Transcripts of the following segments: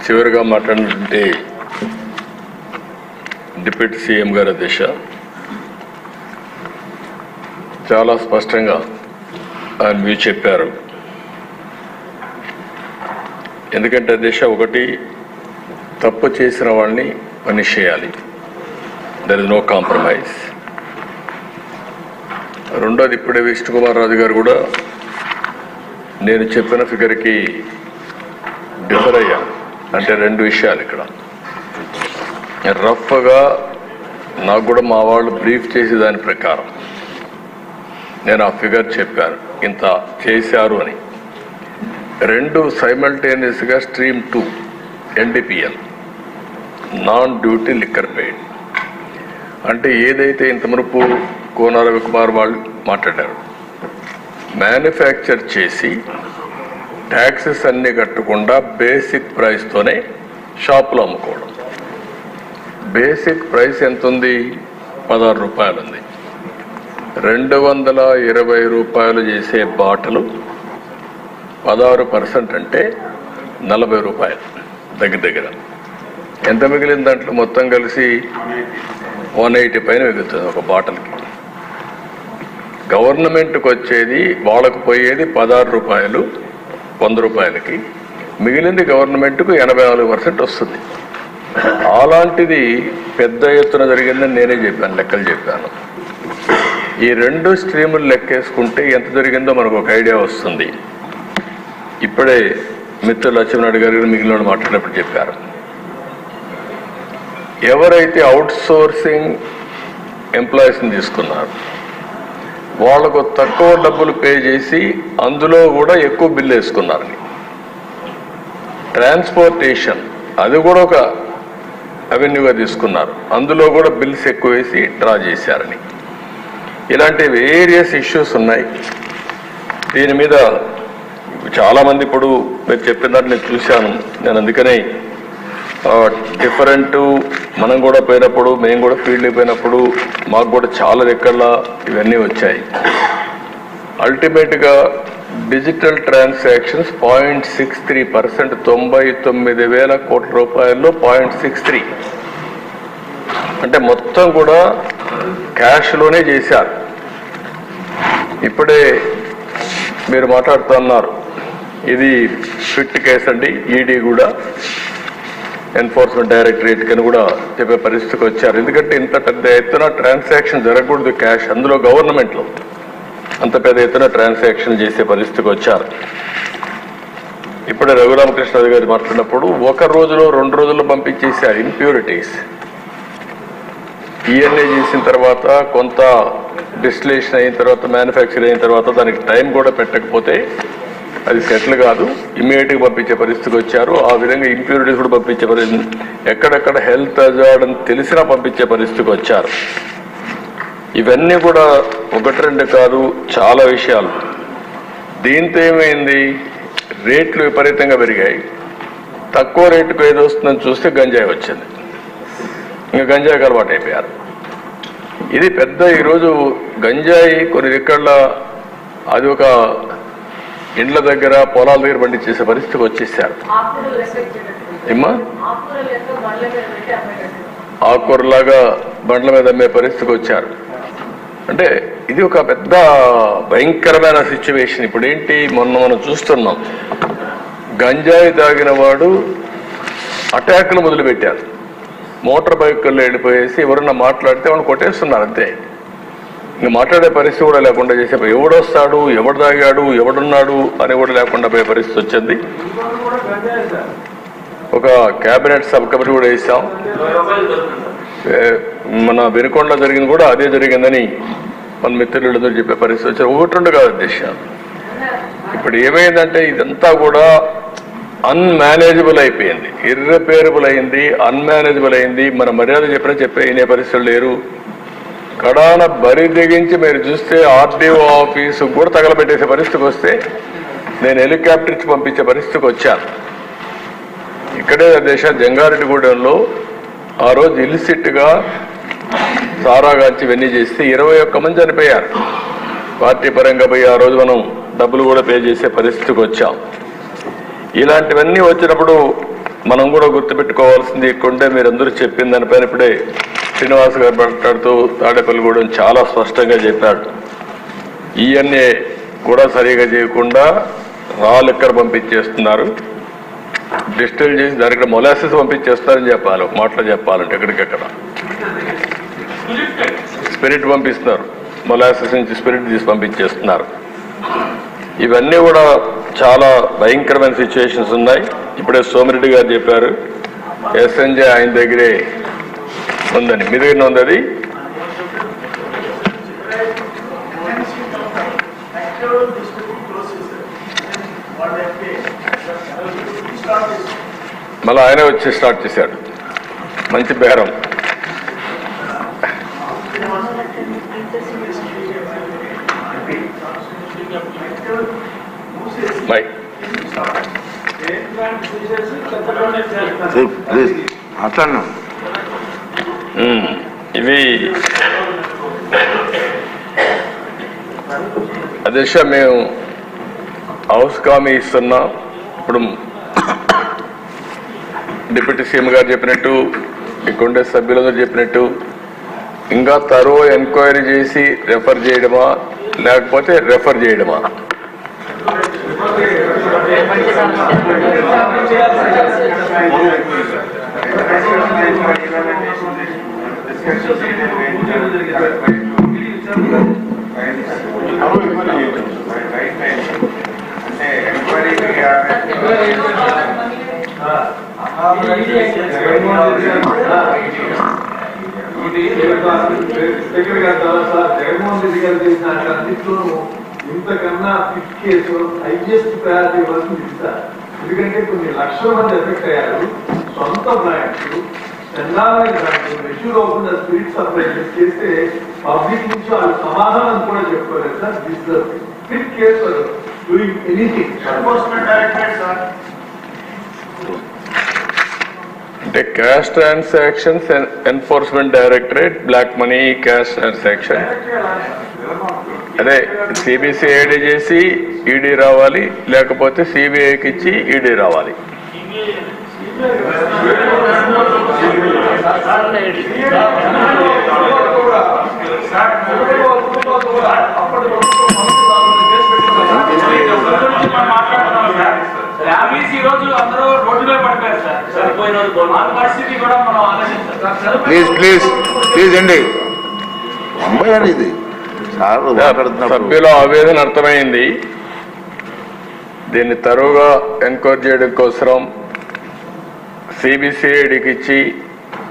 చివరిగా మాట్లాడినటువంటి deputy CM గారి అధ్యక్ష చాలా స్పష్టంగా ఆయన మీరు చెప్పారు. ఎందుకంటే అధ్యక్ష, ఒకటి తప్పు చేసిన వాళ్ళని పనిష్ చేయాలి, దర్ ఇస్ నో కాంప్రమైజ్. రెండోది, ఇప్పుడే విష్ణుకుమార్ రాజు గారు కూడా నేను చెప్పిన ఫిగర్కి డిఫర్ అయ్యాను. అంటే రెండు విషయాలు ఇక్కడ రఫ్గా నాకు కూడా మా వాళ్ళు బ్రీఫ్ చేసే దాని ప్రకారం నేను ఆ ఫిగర్ చెప్పాను, ఇంత చేశారు అని. రెండు సైమల్టేనియస్గా stream 2 NDPL non duty liquor paid, అంటే ఏదైతే ఇంత మునుపు కోన రవికుమార్ వాళ్ళు మాట్లాడారు, మ్యానుఫ్యాక్చర్ చేసి ట్యాక్సెస్ అన్నీ కట్టకుండా బేసిక్ ప్రైస్తోనే షాపులో అమ్ముకోవడం. బేసిక్ ప్రైస్ ఎంత ఉంది? 16 రూపాయలు ఉంది. 220 రూపాయలు చేసే బాటలు 16% అంటే 40 రూపాయలు దగ్గర. ఎంత మిగిలిన దాంట్లో మొత్తం కలిసి 180 పైన మిగులుతుంది ఒక బాటల్కి. గవర్నమెంట్కి వచ్చేది, వాళ్ళకు పోయేది 16 రూపాయలు 100 రూపాయలకి, మిగిలింది గవర్నమెంట్కు 84% వస్తుంది. అలాంటిది పెద్ద ఎత్తున జరిగిందని నేనే చెప్పాను, లెక్కలు చెప్పాను. ఈ రెండు స్ట్రీములు లెక్కేసుకుంటే ఎంత జరిగిందో మనకు ఒక ఐడియా వస్తుంది. ఇప్పుడే మిత్రులు లక్ష్మణారెడ్డి గారు మిగిలిన మాట్లాడినప్పుడు చెప్పారు, ఎవరైతే అవుట్ సోర్సింగ్ ఎంప్లాయీస్ని తీసుకున్నారు వాళ్లకు తక్కువ డబ్బులు పే చేసి అందులో కూడా ఎక్కువ బిల్లు వేసుకున్నారని. ట్రాన్స్పోర్టేషన్ అది కూడా ఒక అవెన్యూగా తీసుకున్నారు, అందులో కూడా బిల్స్ ఎక్కువ వేసి డ్రా చేశారని. ఇలాంటి వేరియస్ ఇష్యూస్ ఉన్నాయి. దీని మీద చాలామంది ఇప్పుడు మీరు చెప్పినట్టు నేను చూశాను. నేను అందుకనే డిఫరెంట్ మనం కూడా పోయినప్పుడు, మేము కూడా ఫీల్డ్కి పోయినప్పుడు మాకు కూడా చాలా రెక్కల్లా ఇవన్నీ వచ్చాయి. అల్టిమేట్గా డిజిటల్ ట్రాన్సాక్షన్స్ 0.63%, 99,000 కోట్ల రూపాయల్లో 0.63, అంటే మొత్తం కూడా క్యాష్లోనే చేశారు. ఇప్పుడే మీరు మాట్లాడుతున్నారు, ఇది ఫిట్ కేసు అండి, ఈడీ కూడా ఎన్ఫోర్స్మెంట్ డైరెక్టరేట్ కని కూడా చెప్పే పరిస్థితికి వచ్చారు. ఎందుకంటే ఇంత పెద్ద ఎత్తున ట్రాన్సాక్షన్ జరగకూడదు క్యాష్, అందులో గవర్నమెంట్లో అంత పెద్ద ఎత్తున ట్రాన్సాక్షన్ చేసే పరిస్థితికి వచ్చారు. ఇప్పుడే రఘురామకృష్ణరాజు గారు మాట్లాడినప్పుడు 1 రోజులో 2 రోజుల్లో పంపించేశారు ఇంప్యూరిటీస్. ఇవన్నీ చేసిన తర్వాత కొంత డిస్టిలేషన్ అయిన తర్వాత, మ్యానుఫ్యాక్చర్ అయిన తర్వాత దానికి టైం కూడా పెట్టకపోతే అది సెటిల్ కాదు, ఇమ్మీడియట్గా పంపించే పరిస్థితికి వచ్చారు. ఆ విధంగా ఇంప్యూరిటీస్ కూడా పంపించే పరిస్థితి, ఎక్కడెక్కడ హెల్త్ హజార్డ్ అని తెలిసినా పంపించే పరిస్థితికి వచ్చారు. ఇవన్నీ కూడా 1-2 కాదు, చాలా విషయాలు. దీంతో ఏమైంది, రేట్లు విపరీతంగా పెరిగాయి. తక్కువ రేటుకు ఏదో వస్తుందని చూస్తే గంజాయి వచ్చింది, ఇంకా గంజాయికి అలవాటు అయిపోయారు. ఇది పెద్ద ఈరోజు గంజాయి కొన్ని దిక్కళ్ళ అది ఒక ఇండ్ల దగ్గర పొలాల దగ్గర పండించేసే పరిస్థితికి వచ్చేసారు. ఏమ్మా, ఆకుకూరలాగా బండ్ల మీద అమ్మే పరిస్థితికి వచ్చారు. అంటే ఇది ఒక పెద్ద భయంకరమైన సిచ్యువేషన్. ఇప్పుడు ఏంటి, మొన్న మనం చూస్తున్నాం, గంజాయి తాగిన వాడు అటాక్లు మొదలుపెట్టారు. మోటార్ బైకుల్లో వెళ్ళిపోయేసి ఎవరన్నా మాట్లాడితే వాళ్ళు కొట్టేస్తున్నారు అంతే. ఇంక మాట్లాడే పరిస్థితి కూడా లేకుండా చేసే, ఎవడొస్తాడు, ఎవడు తాగాడు, ఎవడున్నాడు అని కూడా లేకుండా పోయే పరిస్థితి వచ్చింది. ఒక క్యాబినెట్ సబ్ కమిటీ కూడా వేసాం. మన వెనుకొండలో జరిగింది కూడా అదే జరిగిందని మన మిత్రులందరూ చెప్పే పరిస్థితి వచ్చారు. 1-2 కాదు అధ్యక్ష. ఇప్పుడు ఏమైందంటే ఇదంతా కూడా అన్మేనేజబుల్ అయిపోయింది, ఇర్రిపేరబుల్ అయింది, అన్మేనేజబుల్ అయింది. మన మర్యాద చెప్పే వినే పరిస్థితులు లేరు. కడాన బరి తెగించి మీరు చూస్తే ఆర్డీఓ ఆఫీసు కూడా తగలబెట్టేసే పరిస్థితికి వస్తే నేను హెలికాప్టర్ ఇచ్చి పంపించే పరిస్థితికి వచ్చాను. ఇక్కడే దేశ జంగారెడ్డిగూడెంలో ఆ రోజు ఇల్సిట్గా సారాగాంచి ఇవన్నీ చేస్తే 21 మంది చనిపోయారు. పార్టీ పరంగా పోయి ఆ రోజు మనం డబ్బులు కూడా పే చేసే పరిస్థితికి వచ్చాం. ఇలాంటివన్నీ వచ్చినప్పుడు మనం కూడా గుర్తుపెట్టుకోవాల్సింది కొంటే మీరందరూ చెప్పిన దానిపైన ఇప్పుడే శ్రీనివాస్ గారు మాట్లాడుతూ తాడేపల్లిగూడెం చాలా స్పష్టంగా చెప్పాడు. ఈఎన్ఏ కూడా సరిగా చేయకుండా రాళ్ళు ఎక్కడ పంపించేస్తున్నారు, డిస్టిల్ చేసి దానికి మొలాసిస్ పంపించేస్తారని చెప్పాలి. ఒక మాటలో చెప్పాలంటే ఎక్కడికెక్కడ స్పిరిట్ పంపిస్తున్నారు, మొలాసిస్ నుంచి స్పిరిట్ తీసి పంపించేస్తున్నారు. ఇవన్నీ కూడా చాలా భయంకరమైన సిచ్యువేషన్స్ ఉన్నాయి. ఇప్పుడే సోమిరెడ్డి గారు చెప్పారు ఎస్ఎన్జే ఆయన దగ్గరే ఉందని. మీ దగ్గర ఉంది అది? మళ్ళీ ఆయనే వచ్చి స్టార్ట్ చేశాడు. మంచి బేరం. ఇవి అధ్యక్ష మేము హౌస్ కామీ ఇస్తున్నాం. ఇప్పుడు డిప్యూటీ సీఎం గారు చెప్పినట్టు, ఇక్కడుండే సభ్యులందరూ చెప్పినట్టు ఇంకా తరో ఎంక్వైరీ చేసి రెఫర్ చేయడమా లేకపోతే రెఫర్ చేయడమా? జగన్మోహన్ రెడ్డి గారు చేసిన అన్నింటిలోనూ ఇంతకన్నా ఫిఫ్త్ కేసు హైయెస్ట్ ప్రయారిటీ వరకు ఇస్తారు. ఎందుకంటే కొన్ని లక్షల మంది ఎఫెక్ట్ అయ్యారు. సొంత బ్రాండ్స్ చందాలైన బ్రాండ్స్ మెచ్యూర్ అవ్వకుండా స్పిరిట్ సప్లై చేస్తే పబ్లిక్ నుంచి వాళ్ళు సమాధానం కూడా చెప్పుకోలేదు sir. This the fifth case doing anything. అంటే cash transactions enforcement directorate, black money cash transaction, అదే సిబిసిఐడి చేసి ఈడీ రావాలి, లేకపోతే సిబిఐకి ఇచ్చి ఈడీ రావాలి. ప్లీజ్ అండి. ఇది సభ్యుల ఆవేదన అర్థమైంది. దీన్ని తరువుగా ఎంక్వైరీ చేయడం కోసం సిబిసిఐడికి ఇచ్చి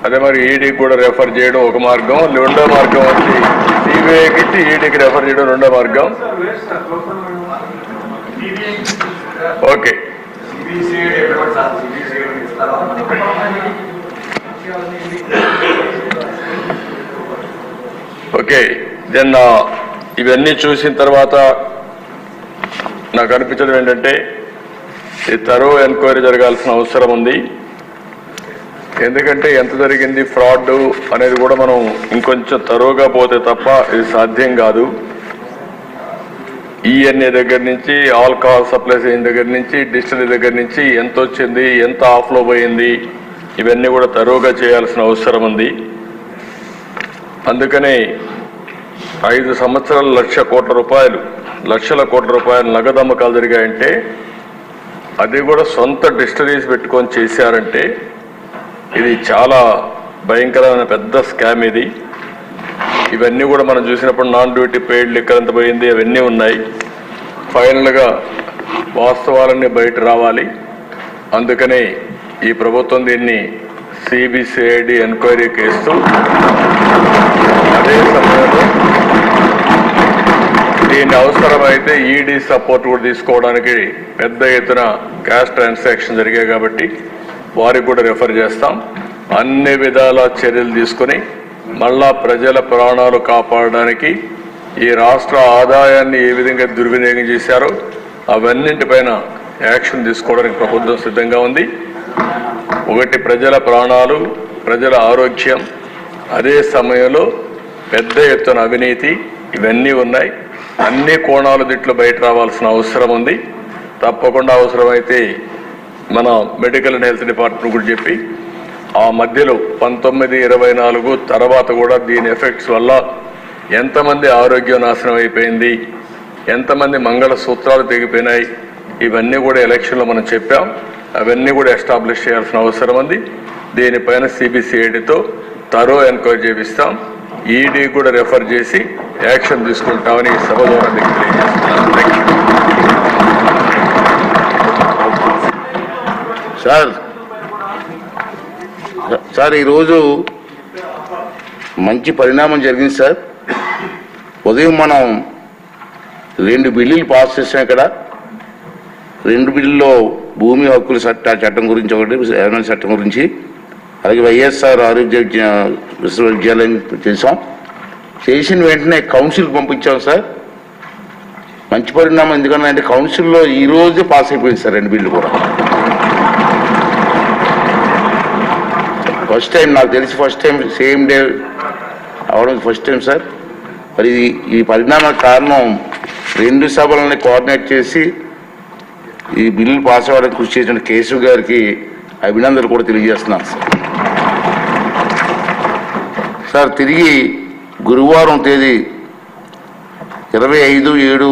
అదే మరి ఈడీకి కూడా రెఫర్ చేయడం ఒక మార్గం, రెండో మార్గం వచ్చి సిబిఐకి ఇచ్చి ఈడీకి రెఫర్ చేయడం రెండో మార్గం. Okay, okay. దెన్ ఇవన్నీ చూసిన తర్వాత నాకు అనిపించడం ఏంటంటే ఈ తరో ఎంక్వైరీ జరగాల్సిన అవసరం ఉంది. ఎందుకంటే ఎంత జరిగింది ఫ్రాడ్ అనేది కూడా మనం ఇంకొంచెం తరోగా పోతే తప్ప ఇది సాధ్యం కాదు. ఈఎన్ఏ దగ్గర నుంచి, ఆల్కహాల్ సప్లైస్ అయిన దగ్గర నుంచి, డిస్టిలరీ దగ్గర నుంచి ఎంత వచ్చింది, ఎంత ఆఫ్లో పోయింది, ఇవన్నీ కూడా తరోగా చేయాల్సిన అవసరం ఉంది. అందుకనే 5 సంవత్సరాలు లక్షల కోట్ల రూపాయలు నగదు అమ్మకాలు జరిగాయంటే, అది కూడా సొంత డిస్టిలరీస్ పెట్టుకొని చేశారంటే ఇది చాలా భయంకరమైన పెద్ద స్కామ్ ఇది. ఇవన్నీ కూడా మనం చూసినప్పుడు నాన్ డ్యూటీ పెయిడ్ లిక్కర్ ఎంత పోయింది అవన్నీ ఉన్నాయి. ఫైనల్గా వాస్తవాలన్నీ బయట రావాలి. అందుకనే ఈ ప్రభుత్వం దీన్ని సిబిసిఐడి ఎంక్వైరీకి ఇస్తూ అదే సమయంలో దీన్ని అవసరమైతే ఈడీ సపోర్ట్ కూడా తీసుకోవడానికి పెద్ద ఎత్తున క్యాష్ ట్రాన్సాక్షన్ జరిగాయి కాబట్టి వారికి కూడా రెఫర్ చేస్తాం. అన్ని విధాల చర్యలు తీసుకుని మళ్ళా ప్రజల ప్రాణాలు కాపాడడానికి ఈ రాష్ట్ర ఆదాయాన్ని ఏ విధంగా దుర్వినియోగం చేశారో అవన్నింటిపైన యాక్షన్ తీసుకోవడానికి ప్రభుత్వం సిద్ధంగా ఉంది. ఒకటి ప్రజల ప్రాణాలు, ప్రజల ఆరోగ్యం, అదే సమయంలో పెద్ద ఎత్తున అవినీతి, ఇవన్నీ ఉన్నాయి. అన్ని కోణాలు దీంట్లో బయట రావాల్సిన అవసరం ఉంది. తప్పకుండా అవసరమైతే మన మెడికల్ అండ్ హెల్త్ డిపార్ట్మెంట్ కూడా చెప్పి ఆ మధ్యలో 1924 తర్వాత కూడా దీని ఎఫెక్ట్స్ వల్ల ఎంతమంది ఆరోగ్యం నాశనం అయిపోయింది, ఎంతమంది మంగళ సూత్రాలు తెగిపోయినాయి, ఇవన్నీ కూడా ఎలక్షన్లో మనం చెప్పాం. అవన్నీ కూడా ఎస్టాబ్లిష్ చేయాల్సిన అవసరం ఉంది. దీనిపైన సిబిసిఐడితో తరో ఎంక్వైరీ చేపిస్తాం. ఈడీ కూడా రెఫర్ చేసి యాక్షన్ తీసుకుంటామని ఈ సభ ద్వారా మీకు తెలియజేస్తున్నాను. సార్ ఈరోజు మంచి పరిణామం జరిగింది సార్. ఉదయం మనం 2 బిల్లులు పాస్ చేసాం. ఇక్కడ 2 బిల్లుల్లో భూమి హక్కుల చట్టం గురించి ఒకటి, రెవెన్యూ చట్టం గురించి, అలాగే వైఎస్ఆర్ ఆరోగ్య విశ్వవిద్యాలయం చేసాం. చేసిన వెంటనే కౌన్సిల్కి పంపించాం సార్. మంచి పరిణామం. ఎందుకంటే కౌన్సిల్లో ఈ రోజే పాస్ అయిపోయింది సార్ 2 బిల్లు కూడా. ఫస్ట్ టైం, నాకు తెలిసి ఫస్ట్ టైం సేమ్ డే అవడం ఫస్ట్ టైం సార్. మరి ఈ పరిణామానికి కారణం 2 సభలని కోఆర్డినేట్ చేసి ఈ బిల్లు పాస్ అవ్వడానికి కృషి చేసిన కేశవ్ గారికి అభినందనలు కూడా తెలియజేస్తున్నాను సార్. సార్ తిరిగి గురువారం తేదీ 25/7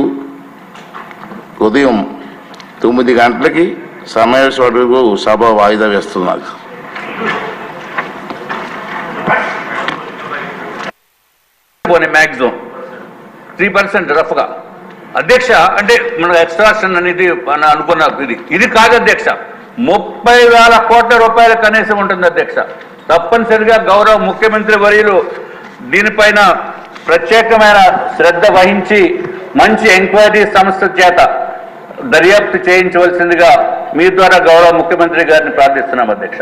ఉదయం 9 గంటలకి సమావేశం సభ వాయిదా వేస్తున్నారు. మ్యాక్సిమం 3% రఫ్గా అధ్యక్ష. అంటే మన ఎక్స్ట్రాక్షన్ అనేది మన అనుకున్న ఇది కాదు అధ్యక్ష. 30,000 కోట్ల రూపాయల కనీసం ఉంటుంది అధ్యక్ష. తప్పనిసరిగా గౌరవ ముఖ్యమంత్రి వర్యులు దీనిపైన ప్రత్యేకమైన శ్రద్ధ వహించి మంచి ఎంక్వైరీ సంస్థ చేత దర్యాప్తు చేయించవలసిందిగా మీ ద్వారా గౌరవ ముఖ్యమంత్రి గారిని ప్రార్థిస్తున్నాం అధ్యక్ష.